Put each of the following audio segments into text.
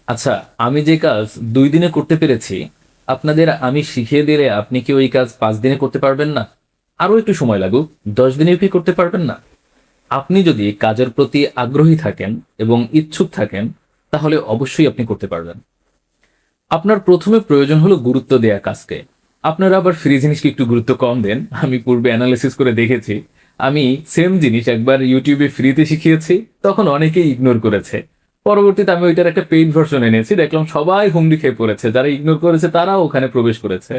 আচ্ছা, আমি যে কাজ 2 দিনে করতে পেরেছি, আপনাদের আমি শিখিয়ে দিলে আপনি কি ওই কাজ 5 দিনে করতে পারবেন না? আরো একটু সময় লাগুক, 10 দিনেও কি করতে পারবেন না? আপনি যদি কাজের প্রতি আগ্রহী থাকেন এবং ইচ্ছুক থাকেন, তাহলে অবশ্যই আপনি করতে পারবেন। আপনার প্রথমে প্রয়োজন হলো গুরুত্ব দেয়া কাজকে। আপনারা আবার ফ্রি জিনিসকে একটু গুরুত্ব কম দেন। আমি পূর্বে অ্যানালিসিস করে দেখেছি। আমি সেম জিনিস একবার ইউটিউবে ফ্রিতে শিখিয়েছি, তখন অনেকেই ইগনোর করেছে। পরবর্তীতে আমি ওইটার একটা পেইড ভার্সন এনেছি, দেখলাম সবাই হুমড়ি খেয়ে পড়েছে। যারা ইগনোর করেছে তারাও ওখানে প্রবেশ করেছে।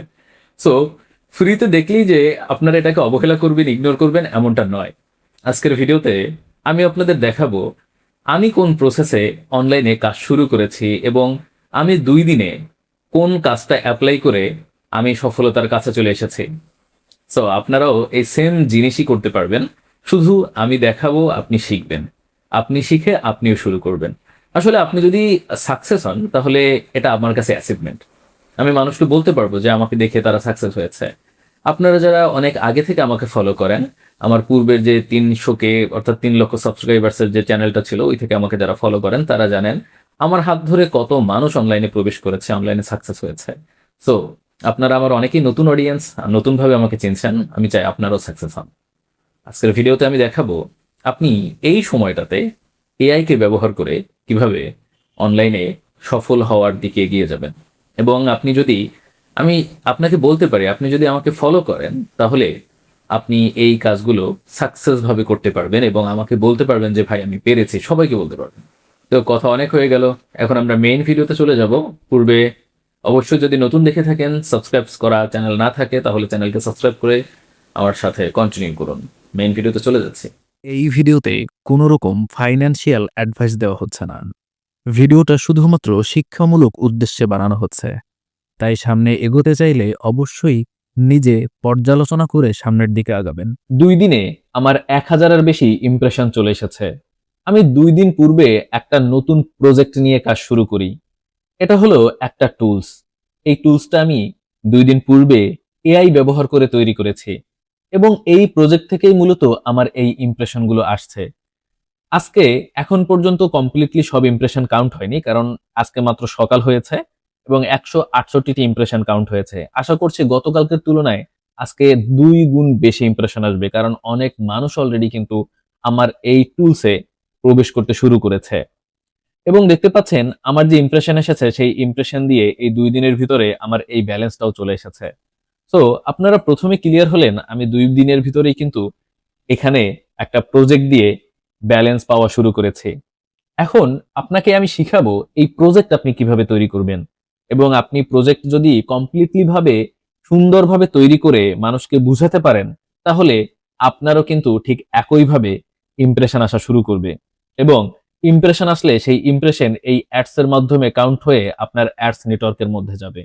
সো ফ্রিতে দেখলেই যে আপনারা এটাকে অবহেলা করবেন, ইগনোর করবেন এমনটা নয়। আজকের ভিডিওতে আমি আপনাদের দেখাবো আমি কোন প্রসেসে অনলাইনে কাজ শুরু করেছি এবং আমি 2 দিনে কোন কাজটা অ্যাপ্লাই করে আমি সফলতার কাছে চলে এসেছি। সো আপনারাও এই সেম জিনিসই করতে পারবেন। শুধু আমি দেখাবো, আপনি শিখবেন। আপনি শিখে আপনিও শুরু করবেন। আসলে আপনি যদি সাকসেস হন তাহলে এটা আমার কাছে অ্যাচিভমেন্ট। আমি মানুষকে বলতে পারবো যে আমাকে দেখে তারা সাকসেস হয়েছে। আপনারা যারা অনেক আগে থেকে আমাকে ফলো করেন, আমার পূর্বের যে 300K অর্থাৎ 3 লক্ষ সাবস্ক্রাইবার্সের যে চ্যানেলটা ছিল ওই থেকে আমাকে যারা ফলো করেন তারা জানেন আমার হাত ধরে কত মানুষ অনলাইনে প্রবেশ করেছে, অনলাইনে সাকসেস হয়েছে। সো আপনারা আমার অনেকেই নতুন অডিয়েন্স, নতুনভাবে আমাকে চিনছেন। আমি চাই আপনারাও সাকসেস হন। আজকের ভিডিওতে আমি দেখাবো আপনি এই সময়টাতে এআই কে ব্যবহার করে কিভাবে অনলাইনে সফল হওয়ার দিকে এগিয়ে যাবেন। এবং আপনি যদি, আমি আপনাকে বলতে পারি, আপনি যদি আমাকে ফলো করেন তাহলে আপনি এই কাজগুলো সাকসেস ভাবে করতে পারবেন এবং আমাকে বলতে পারবেন যে ভাই আমি পেরেছি, সবাইকে বলতে পারবেন। তো কথা অনেক হয়ে গেল, এখন আমরা মেইন ভিডিওতে চলে যাব। পূর্বে অবশ্যই যদি নতুন দেখে থাকেন, সাবস্ক্রাইব করা চ্যানেল না থাকে তাহলে চ্যানেলকে সাবস্ক্রাইব করে আমার সাথে কন্টিনিউ করুন। মেইন ভিডিওতে চলে যাচ্ছি। এই ভিডিওতে কোনো রকম ফাইন্যান্সিয়াল অ্যাডভাইস দেওয়া হচ্ছে না। ভিডিওটা শুধুমাত্র শিক্ষামূলক উদ্দেশ্যে বানানো হচ্ছে। তাই সামনে এগোতে চাইলে অবশ্যই নিজে পর্যালোচনা করে সামনের দিকে আগাবেন। 2 দিনে আমার 1,000-এর বেশি ইমপ্রেশন চলে এসেছে। আমি 2 দিন পূর্বে একটা নতুন প্রজেক্ট নিয়ে কাজ শুরু করি। এটা হলো একটা টুলস। এই টুলসটা আমি 2 দিন পূর্বে এআই ব্যবহার করে তৈরি করেছি এবং এই প্রজেক্ট থেকেই মূলত আমার এই ইমপ্রেশনগুলো আসছে। আজকে এখন পর্যন্ত কমপ্লিটলি সব ইমপ্রেশন কাউন্ট হয়নি, কারণ আজকে মাত্র সকাল হয়েছে এবং 168টি ইমপ্রেশন কাউন্ট হয়েছে। আশা করছি গতকালকের তুলনায় আজকে 2 গুণ বেশি ইমপ্রেশন আসবে, কারণ অনেক মানুষ অলরেডি কিন্তু আমার এই টুলসে প্রবেশ করতে শুরু করেছে। এবং দেখতে পাচ্ছেন আমার যে ইমপ্রেশন এসেছে সেই ইমপ্রেশন দিয়ে এই 2 দিনের ভিতরে আমার এই ব্যালেন্সটাও চলে এসেছে। সো আপনারা প্রথমে ক্লিয়ার হলেন, আমি 2 দিনের ভিতরেই কিন্তু এখানে একটা প্রজেক্ট দিয়ে ব্যালেন্স পাওয়া শুরু করেছি। এখন আপনাকে আমি শিখাবো এই প্রজেক্ট আপনি কিভাবে তৈরি করবেন এবং আপনি প্রজেক্ট যদি কমপ্লিটলি ভাবে সুন্দরভাবে তৈরি করে মানুষকে বুঝাতে পারেন, তাহলে আপনারও কিন্তু ঠিক একইভাবে ইমপ্রেশন আসা শুরু করবে এবং ইমপ্রেশন আসলে সেই ইমপ্রেশন এই অ্যাডস এর মাধ্যমে কাউন্ট হয়ে আপনার অ্যাডস নেটওয়ার্কের মধ্যে যাবে।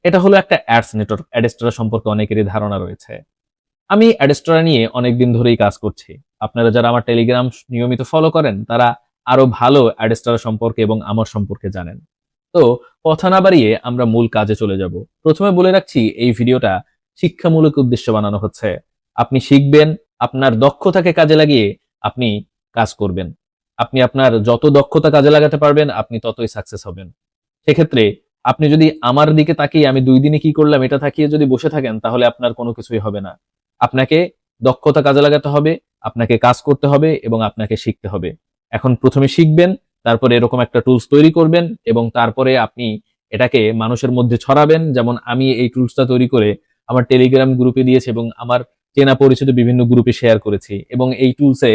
এটা হলো একটা অ্যাডস নেটওয়ার্ক। অ্যাডস্টোরা সম্পর্কে অনেকেরই ধারণা রয়েছে। আমি অ্যাডস্টোরা নিয়ে অনেকদিন ধরেই কাজ করছি। আপনারা যারা আমার টেলিগ্রাম নিয়মিত ফলো করেন তারা আরো ভালো অ্যাডস্টোরা সম্পর্কে এবং আমার সম্পর্কে জানেন। তো কথা না বাড়িয়ে আমরা মূল কাজে চলে যাব। প্রথমে বলে রাখছি এই ভিডিওটা শিক্ষামূলক উদ্দেশ্যে বানানো হচ্ছে। আপনি শিখবেন, আপনার দক্ষতাকে কাজে লাগিয়ে আপনি কাজ করবেন। আপনি আপনার যত দক্ষতা কাজে লাগাতে পারবেন আপনি ততই সাকসেস হবেন। সেক্ষেত্রে আপনি যদি আমার দিকে তাকিয়ে আমি 2 দিনে কি করলাম এটা তাকিয়ে যদি বসে থাকেন তাহলে আপনার কোনো কিছুই হবে না। আপনাকে দক্ষতা কাজে লাগাতে হবে, আপনাকে কাজ করতে হবে এবং আপনাকে শিখতে হবে। এখন প্রথমে শিখবেন, তারপরে এরকম একটা টুলস তৈরি করবেন এবং তারপরে আপনি এটাকে মানুষের মধ্যে ছড়াবেন। যেমন আমি এই টুলসটা তৈরি করে আমার টেলিগ্রাম গ্রুপে দিয়েছি এবং আমার চেনা পরিচিত বিভিন্ন গ্রুপে শেয়ার করেছি। এবং এই টুলসে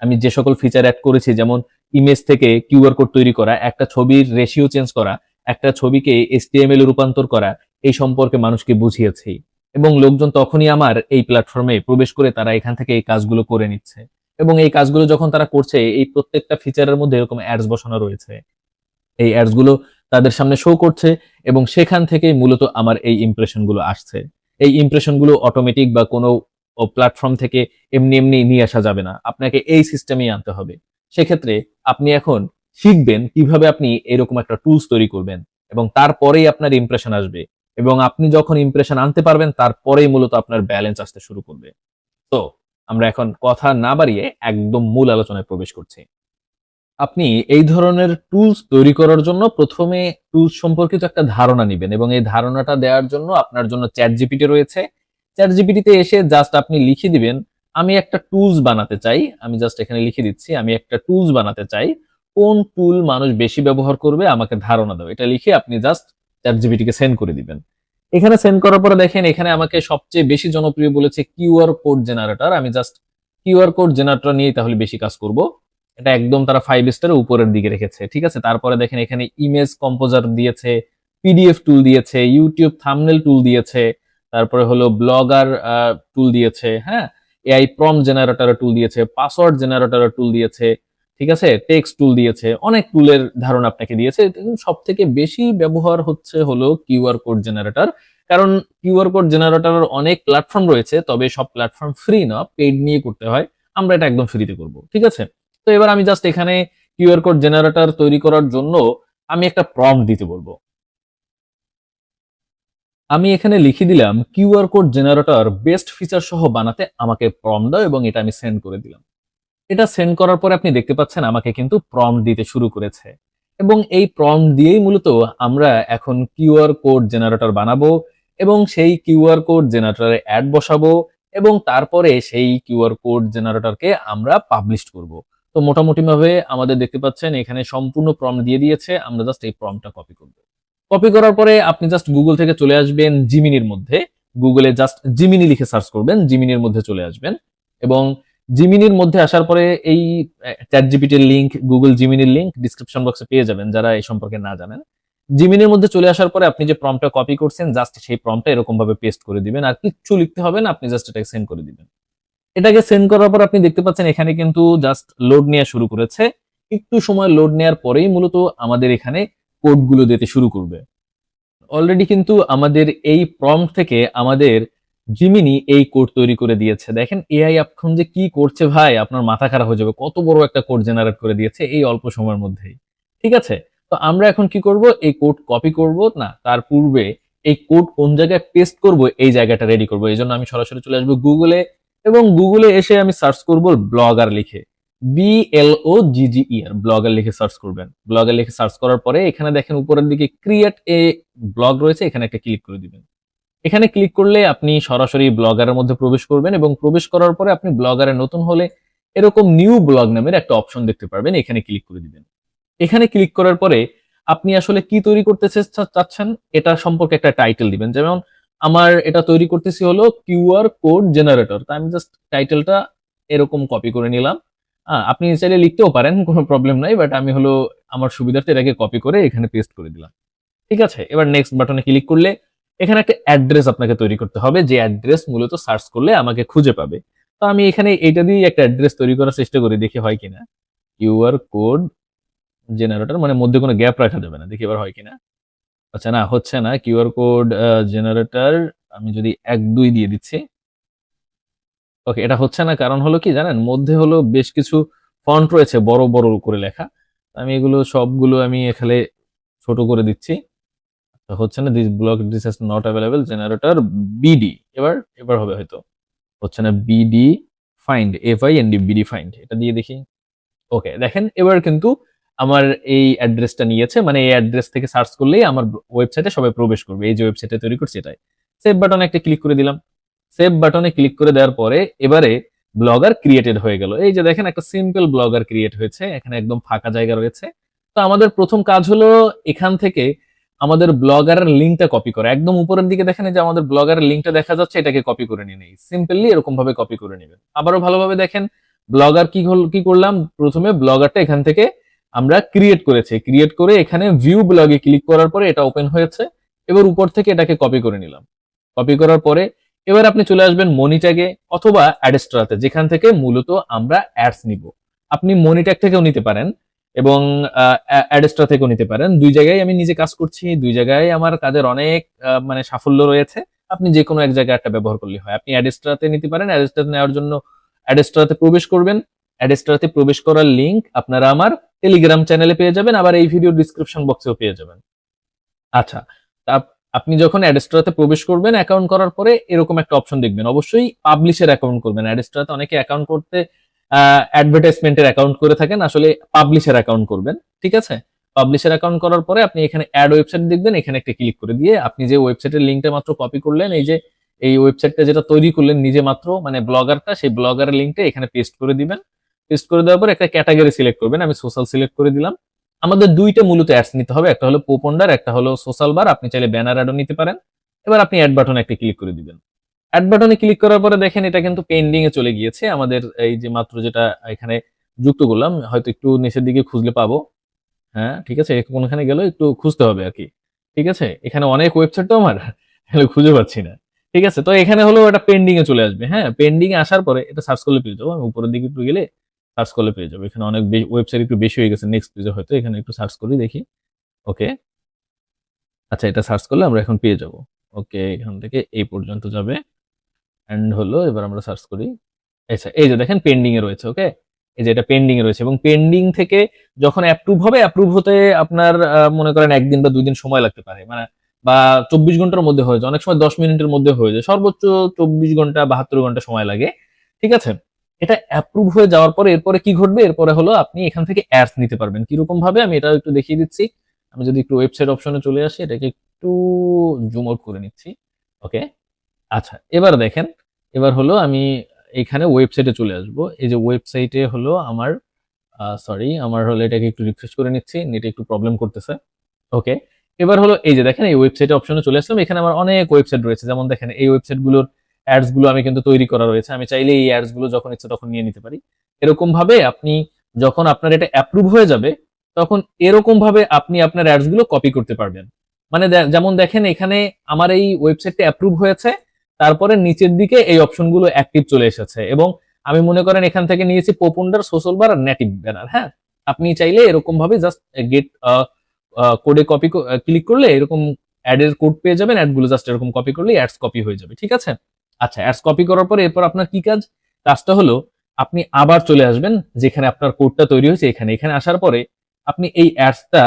আমি যে সকল ফিচার অ্যাড করেছি, যেমন ইমেজ থেকে কিউআর কোড তৈরি করা, একটা ছবির রেশিও চেঞ্জ করা, একটা ছবিকে এইচটিএমএল এ রূপান্তর করা, এই সম্পর্কে মানুষকে বুঝিয়েছি। এবং লোকজন তখনই আমার এই প্ল্যাটফর্মে প্রবেশ করে তারা এখান থেকে এই কাজগুলো করে নিচ্ছে। এবং এই কাজগুলো যখন তারা করছে, এই প্রত্যেকটা ফিচারের মধ্যে এরকম অ্যাডস বসানো রয়েছে। এই অ্যাডস গুলো তাদের সামনে শো করছে এবং সেখান থেকেই মূলত আমার এই ইমপ্রেশন গুলো আসছে। এই ইমপ্রেশন গুলো অটোমেটিক বা কোনো প্ল্যাটফর্ম থেকে এমনি এমনি নিয়ে আসা যাবে না, আপনাকে এই সিস্টেমেই আনতে হবে। সেক্ষেত্রে আপনি এখন শিখবেন কিভাবে আপনি এরকম একটা টুলস তৈরি করবেন এবং তারপরেই আপনার ইমপ্রেশন আসবে। এবং আপনি যখন ইমপ্রেশন আনতে পারবেন তারপরেই মূলত আপনার ব্যালেন্স আসতে শুরু করবে। তো আমরা এখন কথা না বাড়িয়ে একদম মূল আলোচনায় প্রবেশ করছি। আপনি এই ধরনের টুলস তৈরি করার জন্য প্রথমে টুলস সম্পর্কিত একটা ধারণা নিবেন এবং এই ধারণাটা দেওয়ার জন্য আপনার জন্য চ্যাট জিপিটি রয়েছে। চ্যাট জিপিটিতে এসে জাস্ট আপনি লিখে দিবেন, আমি একটা টুলস বানাতে চাই। আমি জাস্ট এখানে লিখে দিচ্ছি, আমি একটা টুলস বানাতে চাই। কোন টুল মানুষ বেশি ব্যবহার করবে আমাকে ধারণা দাও। এটা লিখে আপনি জাস্ট চ্যাট জিপিটিকে সেন্ড করে দিবেন। এখানে সেন্ড করার পরে দেখেন এখানে আমাকে সবচেয়ে বেশি জনপ্রিয় বলেছে কিউআর কোড জেনারেটর। আমি জাস্ট কিউআর কোড জেনারেটর নিয়েই তাহলে বেশি কাজ করব। এটা একদম তারা 5 স্টারের উপরের দিকে রেখেছে। ঠিক আছে? তারপরে দেখেন এখানে ইমেজ কম্পোজার দিয়েছে, পিডিএফ টুল দিয়েছে, ইউটিউব থাম্বনেল টুল দিয়েছে, তারপরে হলো ব্লগার টুল দিয়েছে, হ্যাঁ? এআই প্রম্পট জেনারেটরের টুল দিয়েছে, পাসওয়ার্ড জেনারেটরের টুল দিয়েছে, ঠিক আছে? টেক্সট টুল দিয়েছে, অনেক টুলের ধারণা আপনাকে দিয়েছে। সবথেকে বেশি ব্যবহার হচ্ছে হলো কিউআর কোড জেনারেটর। কারণ কিউআর কোড জেনারেটরের অনেক প্ল্যাটফর্ম রয়েছে, তবে সব প্ল্যাটফর্ম ফ্রি না, পেইড নিয়ে করতে হয়। আমরা এটা একদম ফ্রিতে করব। ঠিক আছে? তো এবার আমি জাস্ট এখানে কিউআর কোড জেনারেটর তৈরি করার জন্য আমি একটা প্রম্পট দিতে বলবো। আমি এখানে লিখে দিলাম QR code generator best feature সহ বানাতে আমাকে প্রম্পট দাও এবং এটা আমি সেন্ড করে দিলাম। এটা সেন্ড করার পরে আপনি দেখতে পাচ্ছেন আমাকে কিন্তু প্রম্পট দিতে শুরু করেছে এবং এই প্রম্পট দিয়েই মূলত আমরা এখন কিউআর কোড জেনারেটর বানাবো এবং সেই কিউআর কোড জেনারেটরে অ্যাড বসাবো এবং তারপরে সেই কিউআর কোড জেনারেটরকে আমরা পাবলিশ করব। তো মোটামুটি ভাবে আমাদের দেখতে পাচ্ছেন এখানে সম্পূর্ণ প্রম্পট দিয়ে দিয়েছে, আমরা জাস্ট এই প্রম্পটটা কপি করব। কপি করার পরে আপনি জাস্ট গুগল থেকে চলে আসবেন জিমিনির মধ্যে, গুগলে জাস্ট জিমিনি লিখে সার্চ করবেন, জিমিনির মধ্যে চলে আসবেন এবং জিমিনির মধ্যে আসার পরে এই চ্যাট জিপিটির লিংক, গুগল জিমিনির লিংক ডিসক্রিপশন বক্সে পেয়ে যাবেন যারা এই সম্পর্কে না জানেন। জিমিনির মধ্যে চলে আসার পরে আপনি যে প্রম্পটটা কপি করছেন জাস্ট সেই প্রম্পটটা এরকম ভাবে পেস্ট করে দিবেন, আর কিচ্ছু লিখতে হবে না, আপনি জাস্ট এটাকে সেন্ড করে দিবেন। এটাকে সেন্ড করার পর আপনি দেখতে পাচ্ছেন এখানে কিন্তু জাস্ট লোড নেওয়া শুরু করেছে। একটু সময় লোড নেওয়ার পরেই মূলত আমাদের এখানে কোডগুলো দিতে শুরু করবে। অলরেডি কিন্তু আমাদের এই প্রম্পট থেকে আমাদের জিমিনি এই কোড তৈরি করে দিয়েছে। দেখেন এআই এখন যে কি করছে ভাই, আপনার মাথা খারাপ হয়ে যাবে। কত বড় একটা কোড জেনারেট করে দিয়েছে এই অল্প সময়ের মধ্যেই। ঠিক আছে? তো আমরা এখন কি করব? এই কোড কপি করব না, তার পূর্বে এই কোড কোন জায়গায় পেস্ট করব এই জায়গাটা রেডি করব। এজন্য আমি সরাসরি চলে আসবো গুগলে এবং গুগলে এসে আমি সার্চ করব ব্লগার লিখে। BLOGGER ব্লগার লিখে সার্চ করবেন। ব্লগার লিখে সার্চ করার পরে এখানে দেখেন উপরের দিকে ক্রিয়েট এ ব্লগ রয়েছে, এখানে একটা ক্লিক করে দিবেন। এখানে ক্লিক করলে আপনি সরাসরি ব্লগারের মধ্যে প্রবেশ করবেন এবং প্রবেশ করার পরে আপনি ব্লগারে নতুন হলে এরকম নিউ ব্লগ নামের একটা অপশন দেখতে পারবেন, এখানে ক্লিক করে দিবেন। এখানে ক্লিক করার পরে আপনি আসলে কি তৈরি করতে চাচ্ছেন এটা সম্পর্কে একটা টাইটেল দিবেন। যেমন আমার এটা তৈরি করতেছি হলো কিউআর কোড জেনারেটর। তো আমি জাস্ট টাইটেলটা এরকম কপি করে নিলাম। আপনি চাইলে লিখতেও পারেন, কোনো প্রবলেম নাই, বাট আমি হলো আমার সুবিধার্থে এটাকে কপি করে এখানে পেস্ট করে দিলাম। ঠিক আছে? এবার নেক্সট বাটনে ক্লিক করলে এখানে একটা অ্যাড্রেস আপনাকে তৈরি করতে হবে, যে অ্যাড্রেস মূলত সার্চ করলে আমাকে খুঁজে পাবে। তো আমি এখানে এইটা দিয়েই একটা অ্যাড্রেস তৈরি করার চেষ্টা করি, দেখি হয় কিনা। কিউআর কোড জেনারেটর মানে মধ্যে কোনো গ্যাপ রাখা যাবে না, দেখি এবার হয় কিনা। আচ্ছা, না হচ্ছে না। কিউআর কোড জেনারেটর আমি যদি ১-২ দিয়ে দিচ্ছি, ওকে, এটা হচ্ছে না। কারণ হলো কি জানেন, মধ্যে হলো বেশ কিছু ফন্ট রয়েছে বড় বড় করে লেখা। আমি এগুলো সবগুলো আমি এখানে ছোট করে দিচ্ছি। তো হচ্ছে না, this block this is not available generator BD. এবার হবে হয়তো। হচ্ছে না, BD find, FIND BD find, এটা দিয়ে দেখি। ওকে, দেখেন এবার কিন্তু আমার এই অ্যাড্রেসটা নিয়েছে, মানে এই অ্যাড্রেস থেকে সার্চ করলেই আমার ওয়েবসাইটে সবাই প্রবেশ করবে। এই যে ওয়েবসাইটে তৈরি করছি এটাই। সেভ বাটনে একটা ক্লিক করে দিলাম। সেভ বাটনে ক্লিক করে দেওয়ার পরে এবারে ব্লগার ক্রিয়েটেড হয়ে গেল। এই যে দেখেন একটা সিম্পল ব্লগার ক্রিয়েট হয়েছে, এখানে একদম ফাঁকা জায়গা রয়েছে। তো আমাদের প্রথম কাজ হলো এখান থেকে আমাদের ব্লগারের লিঙ্কটা কপি করা। একদম উপরের দিকে দেখেন যে আমাদের ব্লগারের লিঙ্কটা দেখা যাচ্ছে, এটাকে কপি করে নিয়ে নেই। সিম্পলি এরকম ভাবে কপি করে নেবেন। আবারও ভালোভাবে দেখেন ব্লগার কি করলাম, প্রথমে ব্লগারটা এখান থেকে আমরা ক্রিয়েট করেছি, ক্রিয়েট করে এখানে ভিউ ব্লগে ক্লিক করার পরে এটা ওপেন হয়েছে। এবার উপর থেকে এটাকে কপি করে নিলাম। কপি করার পরে এবার আপনি চলে আসবেন মনি ট্যাগে অথবা অ্যাডস্ট্রাতে, যেখান থেকে মূলত আমরা অ্যাডস নিব। আপনি মনি ট্যাগ থেকেও নিতে পারেন এবং অ্যাডস্ট্রা থেকেও নিতে পারেন। দুই জায়গায় আমি নিজে কাজ করছি, দুই জায়গায় আমার কাজের অনেক মানে সাফল্য রয়েছে। আপনি যে কোনো এক জায়গায় একটা ব্যবহার করলে হয়। আপনি অ্যাডস্ট্রাতে নিতে পারেন। অ্যাডস্ট্রাতে নেওয়ার জন্য অ্যাডস্ট্রাতে প্রবেশ করবেন। অ্যাডস্ট্রাতে প্রবেশ করার লিঙ্ক আপনারা আমার টেলিগ্রাম চ্যানেলে পেয়ে যাবেন, আবার এই ভিডিও ডিসক্রিপশন বক্সেও পেয়ে যাবেন। আচ্ছা, আপনি যখন অ্যাডস্ট্রাতে প্রবেশ করবেন, অ্যাকাউন্ট করার পরে এরকম একটা অপশন দেখবেন। অবশ্যই পাবলিশের অ্যাকাউন্ট করবেন। অ্যাডস্ট্রাতে অনেকে অ্যাকাউন্ট করতে অ্যাডভার্টাইজমেন্টের অ্যাকাউন্ট করে থাকেন, আসলে পাবলিশের অ্যাকাউন্ট করবেন। ঠিক আছে, পাবলিশের অ্যাকাউন্ট করার পরে আপনি এখানে অ্যাড ওয়েবসাইট দেখবেন, এখানে একটা ক্লিক করে দিয়ে আপনি যে ওয়েবসাইটের লিঙ্কটা মাত্র কপি করলেন, এই যে এই ওয়েবসাইটটা যেটা তৈরি করলেন নিজে মাত্র, মানে ব্লগারটা, সেই ব্লগারের লিঙ্কটা এখানে পেস্ট করে দিবেন। পেস্ট করে দেওয়ার পর একটা ক্যাটাগরি সিলেক্ট করবেন, আমি সোশ্যাল সিলেক্ট করে দিলাম। আমাদের দুইটা মূলত অ্যাডস নিতে হবে, একটা হলো পোপন্ডার, একটা হলো সোশ্যাল বার, আপনি চাইলে ব্যানার অ্যাডও নিতে পারেন। এবার আপনি অ্যাড বাটনে একটা ক্লিক করে দিবেন। অ্যাড বাটনে ক্লিক করার পরে দেখেন এটা কিন্তু পেন্ডিং এ চলে গিয়েছে, আমাদের এই যে মাত্র যেটা এখানে যুক্ত করলাম, হয়তো একটু নিচের দিকে খুঁজলে পাবো। হ্যাঁ, ঠিক আছে, কোনখানে গেল একটু খুঁজতে হবে আর কি। ঠিক আছে, এখানে অনেক ওয়েবসাইট তো আমার এগুলো খুঁজে পাচ্ছি না। ঠিক আছে, তো এখানে হলো এটা পেন্ডিং এ চলে আসবে। হ্যাঁ, পেন্ডিং এ আসার পরে এটা সার্চ করলে পেয়ে যাবো, আমি উপরের দিকে একটু গেলে সার্চ করলে পেয়ে যাবো। এখানে অনেক ওয়েবসাইট একটু বেশি হয়ে গেছে, নেক্সট পেজে হয়তো, এখানে একটু সার্চ করি দেখি। ওকে, আচ্ছা, এটা সার্চ করলে আমরা এখন পেয়ে যাবো। ওকে, এখান থেকে এই পর্যন্ত যাবে, এন্ড হলো, এবার আমরা সার্চ করি। আচ্ছা, এই যে দেখেন পেন্ডিং এ রয়েছে। ওকে, এই যে এটা পেন্ডিং এ রয়েছে, এবং পেন্ডিং থেকে যখন অ্যাপ্রুভ হবে, অ্যাপ্রুভ হতে আপনার মনে করেন 1 দিন বা 2 দিন সময় লাগতে পারে, মানে বা 24 ঘন্টার মধ্যে হয়ে যায়, অনেক সময় 10 মিনিটের মধ্যে হয়ে যায়, সর্বোচ্চ 24 ঘন্টা 72 ঘন্টা সময় লাগে। ঠিক আছে, এটা অ্যাপ্রুভ হয়ে যাওয়ার পরে এরপরে কি ঘটবে, এরপরে হলো আপনি এখান থেকে অ্যাডস নিতে পারবেন। কিরকম ভাবে আমি এটা একটু দেখিয়ে দিচ্ছি। আমি যদি একটু ওয়েবসাইট অপশনে চলে আসি, এটাকে একটু জুম আউট করে নিচ্ছি। ওকে, আচ্ছা, এবার দেখেন, এবার হলো আমি এখানে ওয়েবসাইটে চলে আসবো। এই যে ওয়েবসাইটে হলো আমার, সরি, আমার হলো এটাকে একটু রিফ্রেশ করে নিচ্ছি, নেটে একটু প্রবলেম করতেছে। ওকে, এবার হলো এই যে দেখেন এই ওয়েবসাইটে অপশনে চলে আসলাম, এখানে আমার অনেক ওয়েবসাইট রয়েছে, যেমন দেখেন এই ওয়েবসাইট গুলোর অ্যাডস গুলো আমি কিন্তু তৈরি করা রয়েছে, আমি চাইলে এই অ্যাডস গুলো যখন ইচ্ছে তখন নিয়ে নিতে পারি। এরকম ভাবে আপনি যখন আপনার এটা অ্যাপ্রুভ হয়ে যাবে, তখন এরকম ভাবে আপনি আপনার অ্যাডস গুলো কপি করতে পারবেন। মানে যেমন দেখেন এখানে আমার এই ওয়েবসাইটটা অ্যাপ্রুভ হয়েছে, তারপরে নিচের দিকে এই অপশনগুলো অ্যাক্টিভ চলে এসেছে, এবং আমি মনে করেন এখান থেকে নিয়েছি পোপুন্ডার, সোশ্যাল বার আর নেটিভ ব্যানার। হ্যাঁ, আপনি চাইলে এরকম ভাবে জাস্ট গেট কোডে কপি ক্লিক করলে এরকম অ্যাডের কোড পেয়ে যাবেন, অ্যাডগুলো জাস্ট এরকম কপি করলে অ্যাডস কপি হয়ে যাবে। ঠিক আছে, আচ্ছা, অ্যাডস কপি করার পরে এরপর আপনার কি কাজ, কাজটা হলো আপনি আবার চলে আসবেন যেখানে আপনার কোডটা তৈরি হয়েছে, এখানে এখানে আসার পরে আপনি এই অ্যাডসটা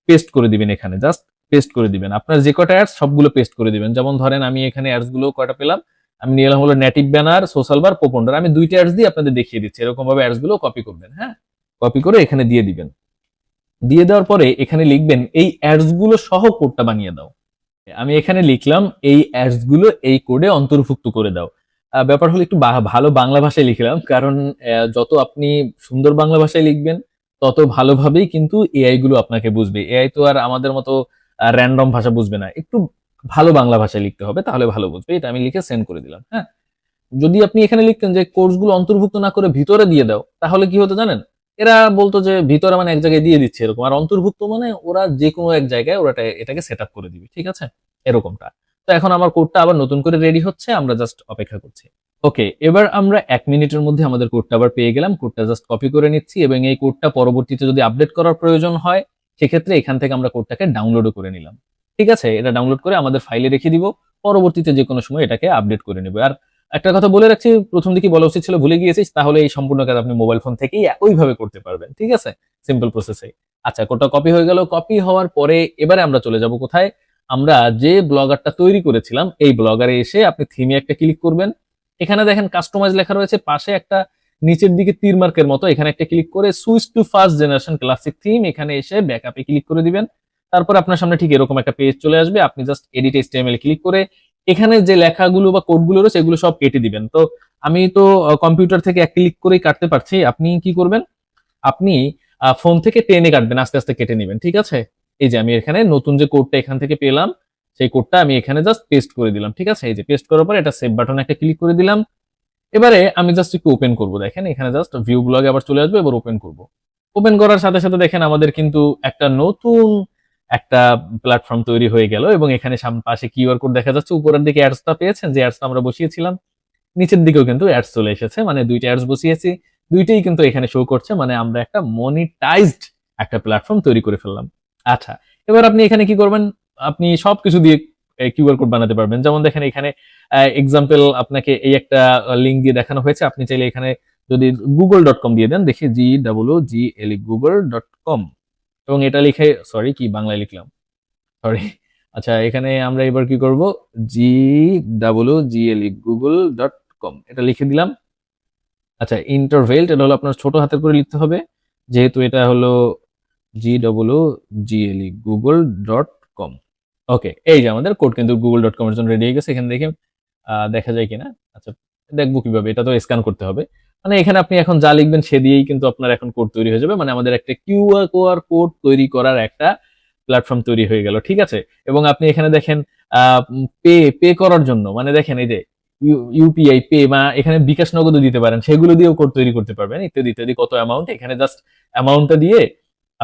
পেস্ট করে দিবেন, এখানে জাস্ট পেস্ট করে দিবেন, আপনার যে কটা অ্যাডস সবগুলো পেস্ট করে দিবেন। যেমন ধরেন আমি এখানে অ্যাডস গুলো কয়টা পেলাম, আমি নিয়ে এলাম হলো নেটিভ ব্যানার, সোশ্যাল বার, পোপন্ডার, আমি দুইটা অ্যাডস দিয়ে আপনাদের দেখিয়ে দিচ্ছি, এরকম ভাবে অ্যাডস গুলো কপি করবেন। হ্যাঁ, কপি করে এখানে দিয়ে দিবেন। দিয়ে দেওয়ার পরে এখানে লিখবেন এই অ্যাডস গুলো সহ কোডটা বানিয়ে দাও। আমি এখানে লিখলাম এই অ্যাডস গুলো এই কোডে অন্তর্ভুক্ত করে দাও। ব্যাপার হলো একটু ভালো বাংলা ভাষায় লিখলাম, কারণ যত আপনি সুন্দর বাংলা ভাষায় লিখবেন তত ভালোভাবেই কিন্তু এআই গুলো আপনাকে বুঝবে। এআই তো আর আমাদের মতো র্যান্ডম ভাষা বুঝবে না, একটু ভালো বাংলা ভাষায় লিখতে হবে, তাহলে ভালো বুঝবে। এটা আমি লিখে সেন্ড করে দিলাম। হ্যাঁ, যদি আপনি এখানে লিখতেন যে কোর্সগুলো অন্তর্ভুক্ত না করে ভিতরে দিয়ে দাও, তাহলে কি হতো জানেন, এরা বলতো যে ভিতরে মানে এক জায়গায় দিয়ে দিচ্ছে এরকম, আর অন্তর্ভুক্ত মানে ওরা যে কোনো এক জায়গায় ওরা এটাকে সেট আপ করে দিবে। ঠিক আছে, এরকমটা। তো এখন আমার কোডটা আবার নতুন করে রেডি হচ্ছে, আমরা জাস্ট অপেক্ষা করছি। ওকে, এবার আমরা 1 মিনিটের মধ্যে আমাদের কোডটা আবার পেয়ে গেলাম, কোডটা জাস্ট কপি করে নিচ্ছি, এবং এই কোডটা পরবর্তীতে যদি আপডেট করার প্রয়োজন হয়, সেক্ষেত্রে এখান থেকে আমরা কোডটাকে ডাউনলোডও করে নিলাম। ঠিক আছে, এটা ডাউনলোড করে আমাদের ফাইলে রেখে দিব, পরবর্তীতে যে কোনো সময় এটাকে আপডেট করে নেব। আর একটা কথা বলে রাখছি, প্রথম দিকে বলা উচিত ছিল, ভুলে গিয়েছিস, তাহলে এই সম্পূর্ণ কাজ আপনি মোবাইল ফোন থেকেই একইভাবে করতে পারবেন। ঠিক আছে, সিম্পল প্রসেসে। আচ্ছা, কোডটা কপি হয়ে গেল, কপি হওয়ার পরে এবারে আমরা চলে যাব কোথায়, আমরা যে ব্লগারটা তৈরি করেছিলাম এই ব্লগারে এসে আপনি থিমে একটা ক্লিক করবেন। এখানে দেখেন কাস্টমাইজ লেখা রয়েছে, পাশে একটা নিচের দিকে তীর মার্কের মতো, এখানে একটা ক্লিক করে switch to first generation classic theme, এখানে এসে ব্যাকআপে ক্লিক করে দিবেন। তারপর আপনার সামনে ঠিক এরকম একটা পেজ চলে আসবে, আপনি জাস্ট এডিট এইচটিএমএল ক্লিক করে এখানে যে লেখাগুলো বা কোডগুলো রয়েছে এগুলো সব কেটে দিবেন। তো আমি তো কম্পিউটার থেকে এক ক্লিক করেই কাটতে পারছি, আপনি কি করবেন, আপনি ফোন থেকে টেনে কাটবেন, আস্তে আস্তে কেটে নেবেন। ঠিক আছে, এই যে আমি এখানে নতুন যে কোডটা এখান থেকে পেলাম, সেই কোডটা আমি এখানে জাস্ট পেস্ট করে দিলাম। ঠিক আছে, এই যে পেস্ট করার পর এটা সেভ বাটনে একটা ক্লিক করে দিলাম। এবারে আমি জাস্ট একটু ওপেন করব, দেখেন এখানে জাস্ট ভিউ ব্লগে আবার চলে আসবে, এবার ওপেন করব। ওপেন করার সাথে সাথে দেখেন আমাদের কিন্তু একটা নতুন একটা প্ল্যাটফর্ম তৈরি হয়ে গেল, এবং এখানে সামনে পাশে কিউআর কোড দেখা যাচ্ছে, উপরের দিকে অ্যাডসটা পেয়েছেন, যে অ্যাডসটা আমরা বসিয়েছিলাম, নিচের দিকেও কিন্তু অ্যাডস চলে এসেছে, মানে দুইটা অ্যাডস বসিয়েছি, দুইটাই কিন্তু এখানে শো করছে, মানে আমরা একটা মনিটাইজড একটা প্ল্যাটফর্ম তৈরি করে ফেললাম। আচ্ছা, এবার আপনি এখানে কি করবেন, আপনি সবকিছু দিয়ে কিউআর কোড বানাতে পারবেন। যেমন দেখেন এখানে এক্সাম্পল আপনাকে এই একটা লিঙ্ক দিয়ে দেখানো হয়েছে, আপনি চাইলে এখানে যদি google.com দিয়ে দেন, দেখি GOOGLE google.com, এবং এটা লিখে, সরি কি বাংলায় লিখলাম, সরি। আচ্ছা, এখানে আমরা এবার কি করব, GOOGLE google.com এটা লিখে দিলাম। আচ্ছা, ইন্টারভেল এটা হলো আপনার ছোট হাতের করে লিখতে হবে, যেহেতু এটা হলো GWGLE google.com। ওকে, এই যে আমাদের কোড কিন্তু google.com এর জন্য রেডি হয়ে গেছে। এখানে দেখে দেখা যায় কিনা। আচ্ছা, দেখবো কিভাবে, এটা তো স্ক্যান করতে হবে। মানে এখানে আপনি এখন যা লিখবেন সে দিয়েই কিন্তু আপনার এখন কোড তৈরি হয়ে যাবে। মানে আমাদের একটা কিউআর কোড তৈরি করার একটা প্ল্যাটফর্ম তৈরি হয়ে গেল, ঠিক আছে। এবং আপনি এখানে দেখেন পে পে করার জন্য, মানে দেখেন এই যে ইউপিআই পে বা এখানে বিকাশ নগদও দিতে পারেন, সেগুলো দিয়েও কোড তৈরি করতে পারবেন, ইত্যাদি ইত্যাদি। কত অ্যামাউন্ট, এখানে জাস্ট অ্যামাউন্টটা দিয়ে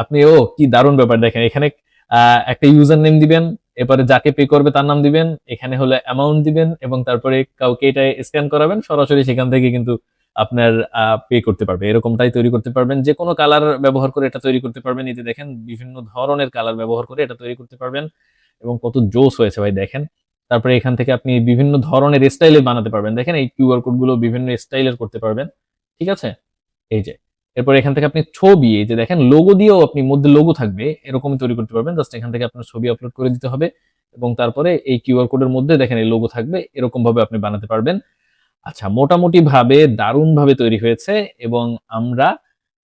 আপনি, ও কি দারুণ ব্যাপার, দেখেন এখানে একটা ইউজার নেম দিবেন, এরপরে যাকে পে করবে তার নাম দিবেন, এখানে হলো অ্যামাউন্ট দিবেন, এবং তারপরে কাউকে এটা স্ক্যান করাবেন, সরাসরি সেখান থেকে কিন্তু আপনার পে করতে পারবে। এরকমটাই তৈরি করতে পারবেন, যে কোনো কালার ব্যবহার করে এটা তৈরি করতে পারবেন। এই যে দেখেন বিভিন্ন ধরনের কালার ব্যবহার করে এটা তৈরি করতে পারবেন, এবং কত জোস হয়েছে ভাই দেখেন। তারপরে এখান থেকে আপনি বিভিন্ন ধরনের স্টাইলে বানাতে পারবেন, দেখেন এই কিউআর কোড গুলো বিভিন্ন স্টাইলের করতে পারবেন, ঠিক আছে। এই যে এরপর এখান থেকে আপনি ছবি, এই যে দেখেন লোগো দিয়েও আপনি, মধ্যে লোগো থাকবে এরকমই তৈরি করতে পারবেন। জাস্ট এখান থেকে আপনার ছবি আপলোড করে দিতে হবে, এবং তারপরে এই কিউআর কোডের মধ্যে দেখেন এই লোগো থাকবে, এরকম ভাবে আপনি বানাতে পারবেন। আচ্ছা, মোটামুটি ভাবে দারুণ ভাবে তৈরি হয়েছে, এবং আমরা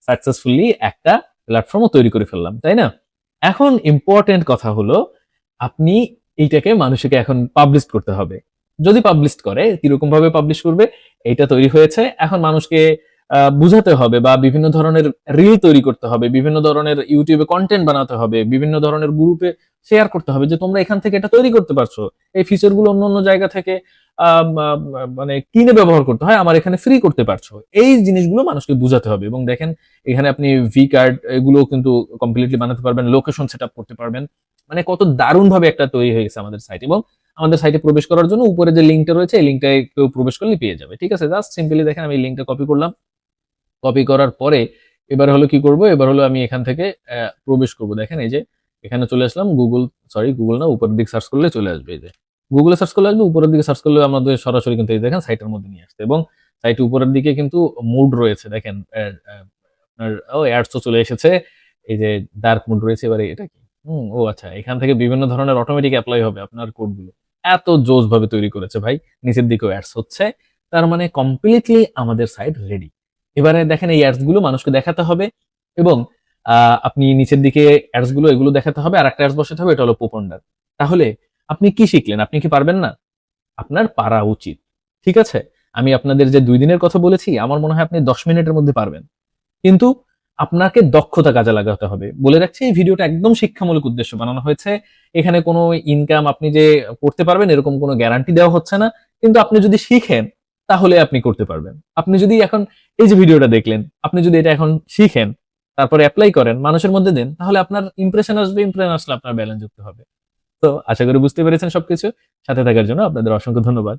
সাকসেসফুলি একটা প্ল্যাটফর্মও তৈরি করে ফেললাম, তাই না? এখন ইম্পর্টেন্ট কথা হলো, আপনি এইটাকে মানুষকে এখন পাবলিশ করতে হবে। যদি পাবলিশ করে, কিরকম ভাবে পাবলিশ করবে, এইটা তৈরি হয়েছে। এখন মানুষকে বুঝাতে হবে, বা বিভিন্ন ধরনের রিল তৈরি করতে হবে, বিভিন্ন ধরনের ইউটিউবে কন্টেন্ট বানাতে হবে, বিভিন্ন ধরনের গ্রুপে শেয়ার করতে হবে যে তোমরা এখান থেকে এটা তৈরি করতে পারছো, এই ফিচার গুলো অন্য অন্য জায়গা থেকে মানে কিনে ব্যবহার করতে হয়, আমার এখানে ফ্রি করতে পারছো। এই জিনিসগুলো মানুষকে বুঝাতে হবে। এবং দেখেন এখানে আপনি ভি কার্ড এগুলো কিন্তু কমপ্লিটলি বানাতে পারবেন, লোকেশন সেট আপ করতে পারবেন। মানে কত দারুণ ভাবে একটা তৈরি হয়ে গেছে আমাদের সাইট। এবং আমাদের সাইটে প্রবেশ করার জন্য উপরে যে লিঙ্কটা রয়েছে, এই লিঙ্কটায় কেউ প্রবেশ করলে পেয়ে যাবে, ঠিক আছে। জাস্ট সিম্পলি দেখেন আমি লিঙ্কটা কপি করলাম, কপি করার পরে এবার হলো কি করব, এবার হলো আমি এখান থেকে প্রবেশ করব। দেখেন এই যে এখানে চলে আসলাম, গুগল না, উপরের দিকে সার্চ করলে চলে আসবে। এই যে গুগলে সার্চ করলে আসবে, উপরের দিকে সার্চ করলে আমাদের সরাসরি কিন্তু এই দেখেন সাইটের মধ্যে নিয়ে আসছে। এবং সাইটের উপরের দিকে কিন্তু মুড রয়েছে, দেখেন আপনার অ্যাডসও চলে এসেছে। এই যে ডার্ক মুড রয়েছে। এবারে এটা কি, ও আচ্ছা, এখান থেকে বিভিন্ন ধরনের অটোমেটিক অ্যাপ্লাই হবে আপনার কোডগুলো। এত জোস ভাবে তৈরি করেছে ভাই, নিচের দিকেও অ্যাডস হচ্ছে। তার মানে কমপ্লিটলি আমাদের সাইট রেডি। এবারে দেখেন এই অ্যাডস গুলো মানুষকে দেখাতে হবে, এবং আপনি নিচের দিকে অ্যাডস গুলো এগুলো দেখাতে হবে, আর একটা অ্যাডস বসাতে হবে, এটা হলো পোপন্ডার। তাহলে আপনি কি শিখলেন? আপনি কি পারবেন না? আপনার পারা উচিত, ঠিক আছে। আমি আপনাদের যে 2 দিনের কথা বলেছি, আমার মনে হয় আপনি 10 মিনিটের মধ্যে পারবেন। কিন্তু আপনাকে দক্ষতা কাজে লাগাতে হবে। বলে রাখছি, এই ভিডিওটা একদম শিক্ষামূলক উদ্দেশ্যে বানানো হয়েছে। এখানে কোনো ইনকাম আপনি যে করতে পারবেন এরকম কোনো গ্যারান্টি দেওয়া হচ্ছে না। কিন্তু আপনি যদি শিখেন তাহলে আপনি করতে পারবেন। আপনি যদি এখন এই যে ভিডিওটা দেখলেন, আপনি যদি এটা এখন শিখেন, তারপরে এপ্লাই করেন, মানুষের মধ্যে দেন, তাহলে আপনার ইমপ্রেশন আসবে, ইমপ্রেশন আসলে আপনার ব্যালেন্স যুক্ত হবে। তো আশা করি বুঝতে পেরেছেন সবকিছু। সাথে থাকার জন্য আপনাদের অসংখ্য ধন্যবাদ।